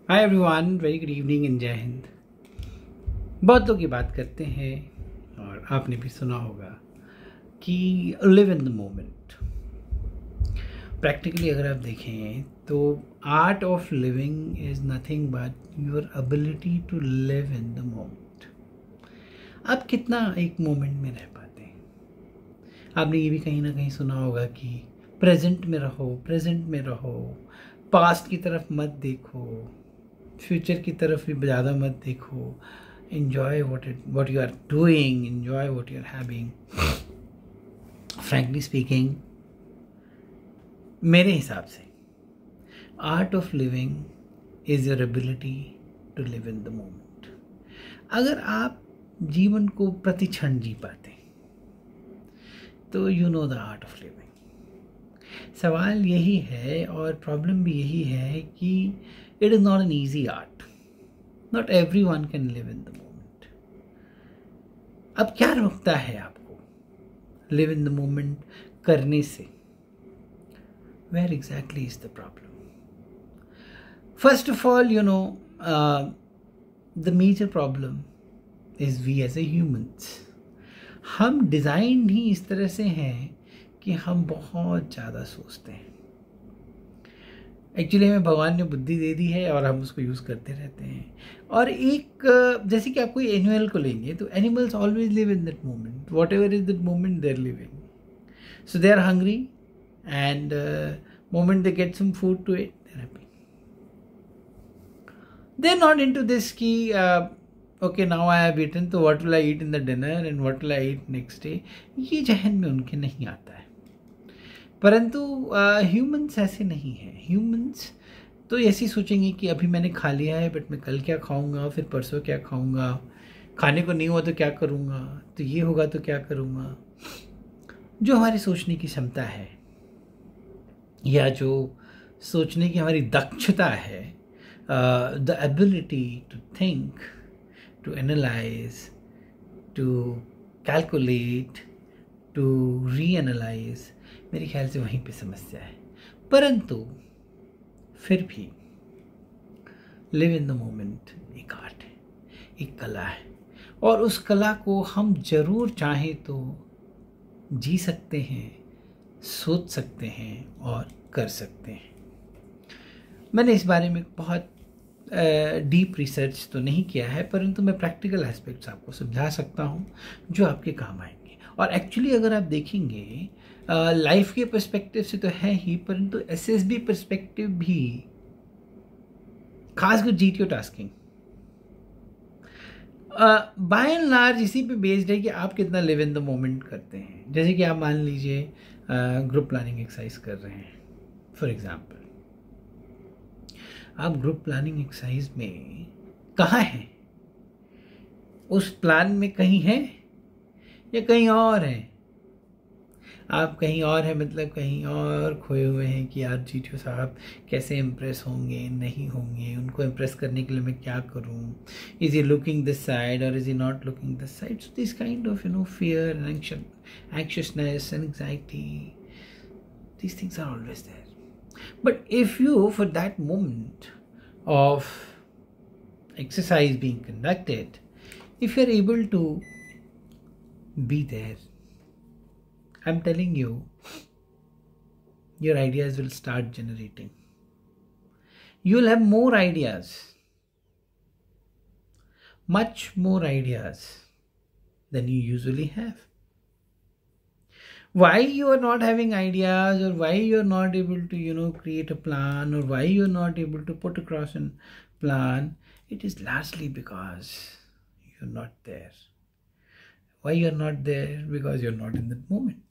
Hi everyone, very good evening and जय हिंद। बहुत लोग ये बात करते हैं और आपने भी सुना होगा कि live in the moment. Practically अगर आप देखें तो art of living is nothing but your ability to live in the moment. आप कितना एक मोमेंट में रह पाते हैं। आपने ये भी कहीं ना कहीं सुना होगा कि प्रेजेंट में रहो, प्रेजेंट में रहो, पास्ट की तरफ मत देखो, फ्यूचर की तरफ भी ज़्यादा मत देखो। enjoy what you are doing, enjoy what you are having. frankly speaking, मेरे हिसाब से art of living is your ability to live in the moment. अगर आप जीवन को प्रति क्षण जी पाते तो you know the art of living. सवाल यही है और प्रॉब्लम भी यही है कि it is not an easy art. Not everyone can live in the moment. अब क्या रोकता है आपको लिव इन द मोमेंट करने से? Where exactly is the problem? First of all, you know, the major problem is we as a humans. हम design ही इस तरह से हैं कि हम बहुत ज़्यादा सोचते हैं। एक्चुअली हमें भगवान ने बुद्धि दे दी है और हम उसको यूज़ करते रहते हैं। और एक जैसे कि आप कोई एनिमल को लेंगे तो animals always live in that moment, whatever is that moment they are living. So they are hungry and moment they get some food to eat, they are happy. They are not into this कि okay now I have eaten, तो what will I eat in the dinner and what will I eat next day. ये जहन में उनके नहीं आता है। परंतु ह्यूमंस ऐसे नहीं हैं। ह्यूमंस तो ऐसी सोचेंगे कि अभी मैंने खा लिया है बट मैं कल क्या खाऊंगा, फिर परसों क्या खाऊंगा, खाने को नहीं हुआ तो क्या करूंगा, तो ये होगा तो क्या करूंगा। जो हमारी सोचने की क्षमता है या जो सोचने की हमारी दक्षता है, the ability to think, to analyse, to calculate, to reanalyse, मेरे ख्याल से वहीं पे समस्या है। परंतु फिर भी लिव इन द मोमेंट एक आर्ट है, एक कला है, और उस कला को हम जरूर चाहें तो जी सकते हैं, सोच सकते हैं और कर सकते हैं। मैंने इस बारे में बहुत डीप रिसर्च तो नहीं किया है, परंतु मैं प्रैक्टिकल एस्पेक्ट्स आपको समझा सकता हूँ जो आपके काम आएंगे। और एक्चुअली अगर आप देखेंगे लाइफ के पर्सपेक्टिव से तो है ही, परंतु एसएसबी पर्सपेक्टिव भी, खासकर GTO tasking by and large इसी पे बेस्ड है कि आप कितना लिव इन द मोमेंट करते हैं। जैसे कि आप मान लीजिए ग्रुप प्लानिंग एक्सरसाइज कर रहे हैं, फॉर एग्जांपल। आप ग्रुप प्लानिंग एक्सरसाइज में कहाँ हैं? उस प्लान में कहीं हैं या कहीं और हैं? आप कहीं और हैं, मतलब कहीं और खोए हुए हैं कि यार जीटीओ साहब कैसे इम्प्रेस होंगे, नहीं होंगे, उनको इम्प्रेस करने के लिए मैं क्या करूं, is he looking this side और is he not looking this side. So this kind of fear and anxiousness and anxiety, these things are always there. But if you, for that moment of exercise being conducted, if you're able to be there, I'm telling you, your ideas will start generating. You'll have more ideas, much more ideas than you usually have. Why you are not having ideas, or why you are not able to, create a plan, or why you are not able to put across a plan, it is largely because you're not there. Why you're not there? Because you're not in that moment.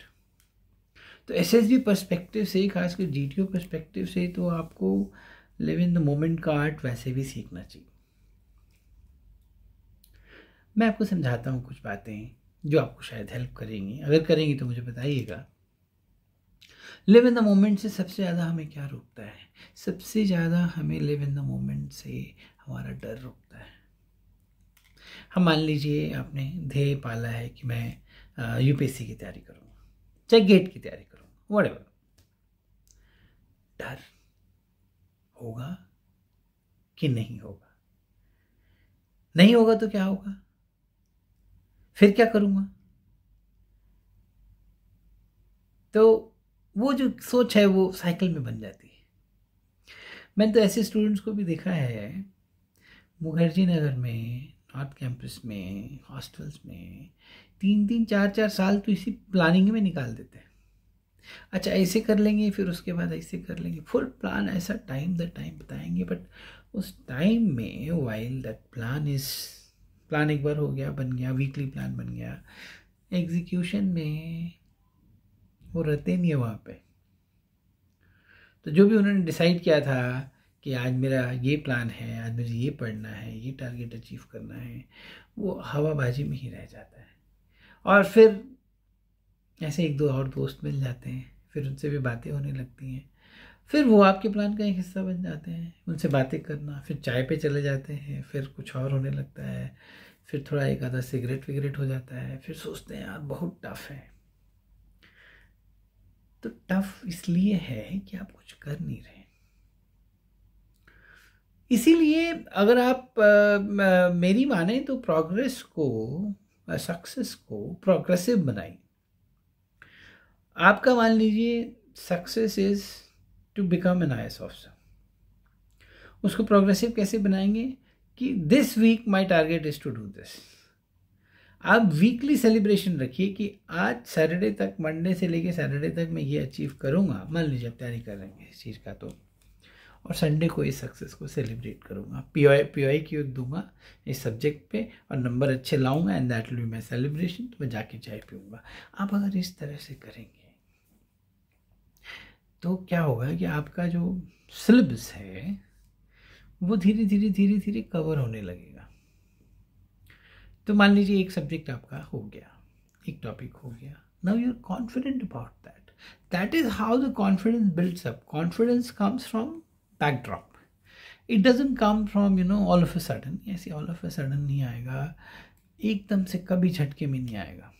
तो SSB perspective से, खासकर GTO perspective से, तो आपको live in the moment का art वैसे भी सीखना चाहिए। मैं आपको समझाता हूँ कुछ बातें जो आपको शायद हेल्प करेंगी। अगर करेंगी तो मुझे बताइएगा। लिव इन द मोमेंट से सबसे ज़्यादा हमें क्या रोकता है? सबसे ज़्यादा हमें लिव इन द मोमेंट से हमारा डर रोकता है। हम मान लीजिए आपने ध्येय पाला है कि मैं यूपीएससी की तैयारी करूँगा, चाहे गेट की तैयारी करूँगा, व्हाटएवर। डर होगा कि नहीं होगा। नहीं होगा तो क्या होगा, फिर क्या करूँगा। तो वो जो सोच है वो साइकिल में बन जाती है। मैंने तो ऐसे स्टूडेंट्स को भी देखा है मुखर्जी नगर में, नॉर्थ कैंपस में, हॉस्टल्स में 3-3 4-4 साल तो इसी प्लानिंग में निकाल देते हैं। अच्छा ऐसे कर लेंगे, फिर उसके बाद ऐसे कर लेंगे, फुल प्लान ऐसा टाइम द टाइम बताएंगे। बट उस टाइम में वाइल दैट प्लान एक बार हो गया, बन गया, वीकली प्लान बन गया, एग्जीक्यूशन में वो रहते नहीं है वहाँ पे। तो जो भी उन्होंने डिसाइड किया था कि आज मेरा ये प्लान है, आज मुझे ये पढ़ना है, ये टारगेट अचीव करना है, वो हवाबाजी में ही रह जाता है। और फिर ऐसे एक दो और दोस्त मिल जाते हैं, फिर उनसे भी बातें होने लगती हैं, फिर वो आपके प्लान का एक हिस्सा बन जाते हैं, उनसे बातें करना, फिर चाय पे चले जाते हैं, फिर कुछ और होने लगता है, फिर थोड़ा एक आधा सिगरेट विगरेट हो जाता है, फिर सोचते हैं यार बहुत टफ है। तो टफ इसलिए है कि आप कुछ कर नहीं रहे। इसीलिए अगर आप मेरी माने तो प्रोग्रेस को, सक्सेस को प्रोग्रेसिव बनाइए। आपका मान लीजिए success is to become an IAS officer, उसको प्रोग्रेसिव कैसे बनाएंगे कि this week my target is to do this. आप वीकली सेलिब्रेशन रखिए कि आज सैटरडे तक, मंडे से लेके सैटरडे तक मैं ये अचीव करूँगा। मान लीजिए आप तैयारी कर रहे हैं इस चीज़ का, तो और संडे को इस सक्सेस को सेलिब्रेट करूँगा, PY क्यू दूंगा इस सब्जेक्ट पे और नंबर अच्छे लाऊंगा, and that will be my celebration. तो मैं जाके चाय पीऊँगा। आप अगर इस तरह से करेंगे तो क्या होगा कि आपका जो सिलेबस है वो धीरे धीरे धीरे धीरे कवर होने लगेगा। तो मान लीजिए एक सब्जेक्ट आपका हो गया, एक टॉपिक हो गया, now you are confident about that. That is how the confidence builds up. Confidence comes from backdrop, it doesn't come from all of a sudden. ऐसे ऑल ऑफ अ सडन नहीं आएगा, एकदम से कभी झटके में नहीं आएगा।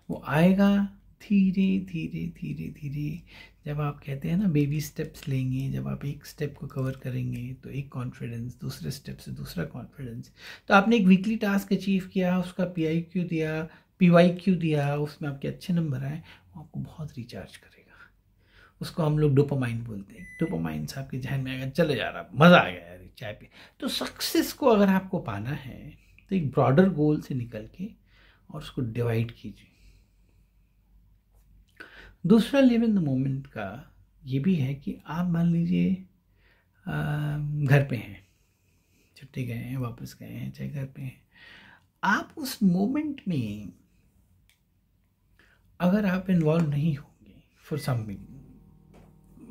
वो आएगा धीरे धीरे धीरे धीरे। जब आप कहते हैं ना बेबी स्टेप्स लेंगे, जब आप एक स्टेप को कवर करेंगे तो एक कॉन्फिडेंस, दूसरे स्टेप से दूसरा कॉन्फिडेंस। तो आपने एक वीकली टास्क अचीव किया, उसका PIQ दिया, PYQ दिया, उसमें आपके अच्छे नंबर आए, वो आपको बहुत रिचार्ज करेगा। उसको हम लोग डोपामाइन बोलते हैं। डोपामाइन से आपके जहन में आएगा, चले जा रहा, मज़ा आ गया यार चाय पे। तो सक्सेस को अगर आपको पाना है तो एक ब्रॉडर गोल से निकल के और उसको डिवाइड कीजिए। दूसरा लिव इन द मोमेंट का ये भी है कि आप मान लीजिए घर पे हैं, छुट्टी गए हैं, वापस गए हैं, चाहे घर पे हैं, आप उस मोमेंट में अगर आप इन्वॉल्व नहीं होंगे फॉर सम रीजन,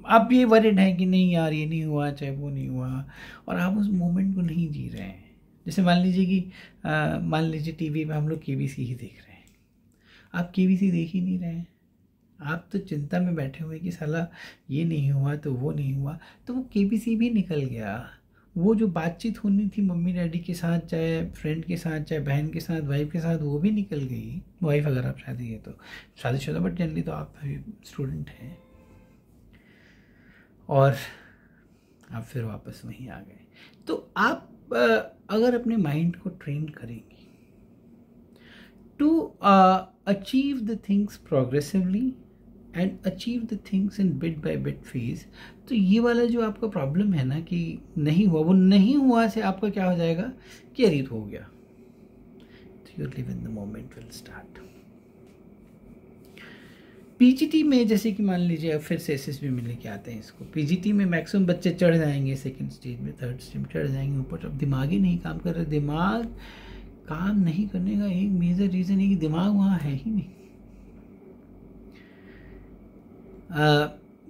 आप ये वरिड हैं कि नहीं यार ये नहीं हुआ, चाहे वो नहीं हुआ, और आप उस मोमेंट को नहीं जी रहे हैं। जैसे मान लीजिए कि मान लीजिए टीवी पे हम लोग KBC ही देख रहे हैं, आप KBC देख ही नहीं रहे हैं, आप तो चिंता में बैठे हुए कि साला ये नहीं हुआ तो वो नहीं हुआ, तो वो KBC भी निकल गया। वो जो बातचीत होनी थी मम्मी डैडी के साथ, चाहे फ्रेंड के साथ, चाहे बहन के साथ, वाइफ के साथ, वो भी निकल गई। वाइफ अगर आप शादी है तो शादीशुदा, बट जनरली तो आप अभी स्टूडेंट हैं, और आप फिर वापस वहीं आ गए। तो आप अगर अपने माइंड को ट्रेन करेंगे to achieve the things progressively and achieve the things in bit by bit phase, तो ये वाला जो आपका प्रॉब्लम है ना कि नहीं हुआ, वो नहीं हुआ से आपका क्या हो जाएगा कि अरे हो गया। तो you live in the moment will start. PGT में जैसे कि मान लीजिए अब फिर से SSB में लेके आते हैं इसको, PGT में मैक्सिमम बच्चे चढ़ जाएंगे, सेकंड स्टेज में, थर्ड स्टेज में चढ़ जाएंगे ऊपर। अब दिमाग ही नहीं काम कर रहे। दिमाग काम नहीं करने का एक मेजर रीज़न है कि दिमाग वहाँ है ही नहीं।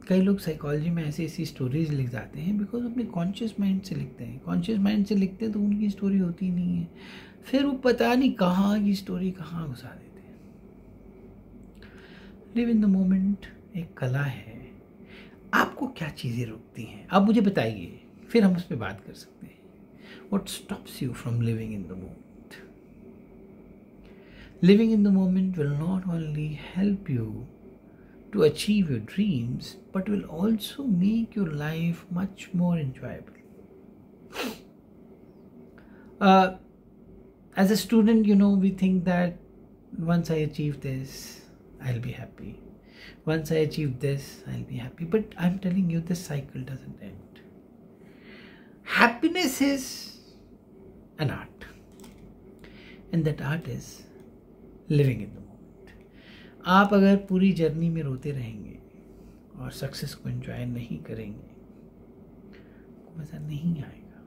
कई लोग साइकोलॉजी में ऐसी ऐसी स्टोरीज लिख जाते हैं बिकॉज अपने कॉन्शियस माइंड से लिखते हैं। कॉन्शियस माइंड से लिखते हैं तो उनकी स्टोरी होती नहीं है, फिर वो पता नहीं कहाँ की स्टोरी कहाँ घुसा देते हैं। लिव इन द मोमेंट एक कला है। आपको क्या चीज़ें रोकती हैं आप मुझे बताइए, फिर हम उस पर बात कर सकते हैं। What stops you from living in the moment? Living in the moment will not only help you to achieve your dreams, but will also make your life much more enjoyable. As a student, we think that once I achieve this, I'll be happy. Once I achieve this, I'll be happy. But I'm telling you, this cycle doesn't end. Happiness is an art. And that art is living in the moment. आप अगर पूरी journey में रोते रहेंगे और success को enjoy नहीं करेंगे, मज़ा नहीं आएगा।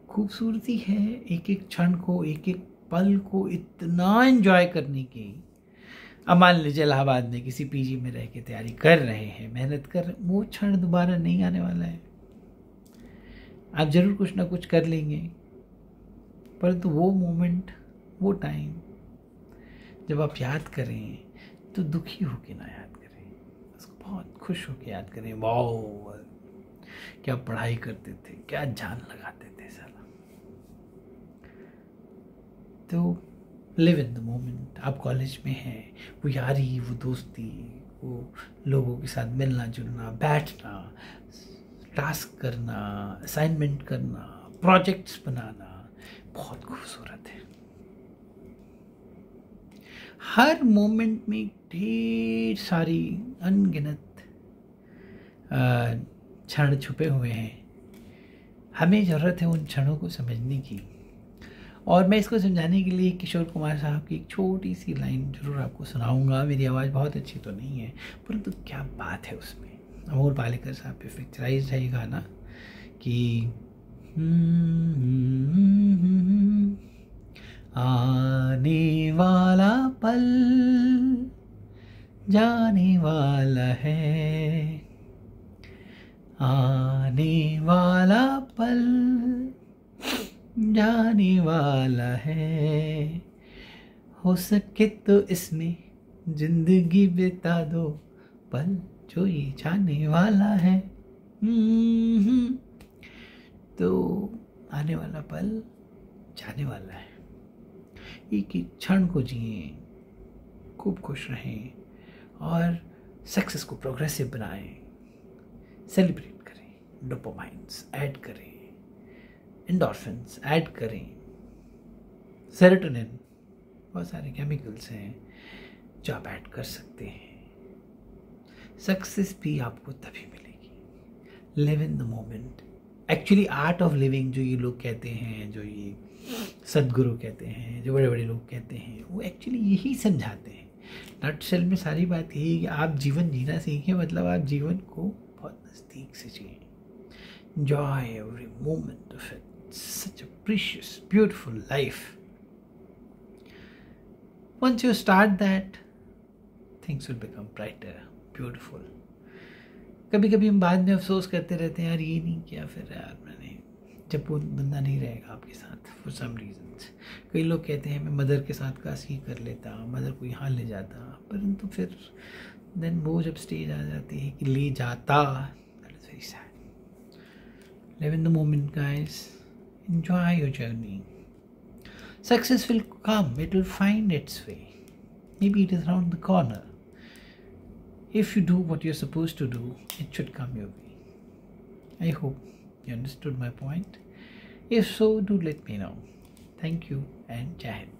खूबसूरती है एक एक क्षण को, एक एक पल को इतना एंजॉय करने की। अब मान लीजिए इलाहाबाद में किसी पीजी में रह के तैयारी कर रहे हैं, मेहनत कर रहे हैं, वो क्षण दोबारा नहीं आने वाला है। आप जरूर कुछ ना कुछ कर लेंगे, परंतु वो मोमेंट, वो टाइम जब आप याद करें तो दुखी होके ना याद करें, उसको बहुत खुश होके याद करें। वाओ, क्या पढ़ाई करते थे, क्या जान लगाते थे साला। तो लिव इन द मोमेंट। आप कॉलेज में हैं, वो यारी, वो दोस्ती, वो लोगों के साथ मिलना जुलना, बैठना, टास्क करना, असाइनमेंट करना, प्रोजेक्ट्स बनाना बहुत खूबसूरत है। हर मोमेंट में ढेर सारी अनगिनत क्षण छुपे हुए हैं। हमें ज़रूरत है उन क्षणों को समझने की। और मैं इसको समझाने के लिए किशोर कुमार साहब की एक छोटी सी लाइन जरूर आपको सुनाऊंगा। मेरी आवाज़ बहुत अच्छी तो नहीं है, परंतु क्या बात है उसमें। अमोल पालेकर साहब पे पिक्चराइज है ये गाना कि आने वाला पल जाने वाला है, आने वाला पल जाने वाला है, हो सके तो इसमें जिंदगी बिता दो, पल जो ये जाने वाला है। तो आने वाला पल जाने वाला है। एक एक क्षण को जिए, खूब खुश रहें और सक्सेस को प्रोग्रेसिव बनाएं, सेलिब्रेट करें, डोपामाइन्स ऐड करें, एंडोर्फिन्स ऐड करें, सेरोटोनिन, बहुत सारे केमिकल्स हैं जो आप ऐड कर सकते हैं। सक्सेस भी आपको तभी मिलेगी। Live in the moment. Actually art of living जो ये लोग कहते हैं, जो ये सदगुरु कहते हैं, जो बड़े बड़े लोग कहते हैं, वो एक्चुअली यही समझाते हैं। नटशेल में सारी बात यही है कि आप जीवन जीना सीखें, मतलब आप जीवन को बहुत नज़दीक से जिए। Enjoy every moment of it. It's such a precious, beautiful life. Once you start that, things will become brighter, beautiful. कभी कभी हम बाद में अफसोस करते रहते हैं, यार ये नहीं किया, फिर यार मैंने, जब वो बंदा नहीं रहेगा आपके साथ फॉर सम रीजंस। कई लोग कहते हैं मैं मदर के साथ काश ये कर लेता, मदर को यहाँ ले जाता, परंतु फिर देन वो जब स्टेज आ जाती है कि ले जाता, that is very sad. Live in the moment, guys. Enjoy your journey. Success will come. It will find its way. Maybe it is around the corner. If you do what you're supposed to do, it should come your way. I hope you understood my point. If so, do let me know. Thank you and Jai Hind.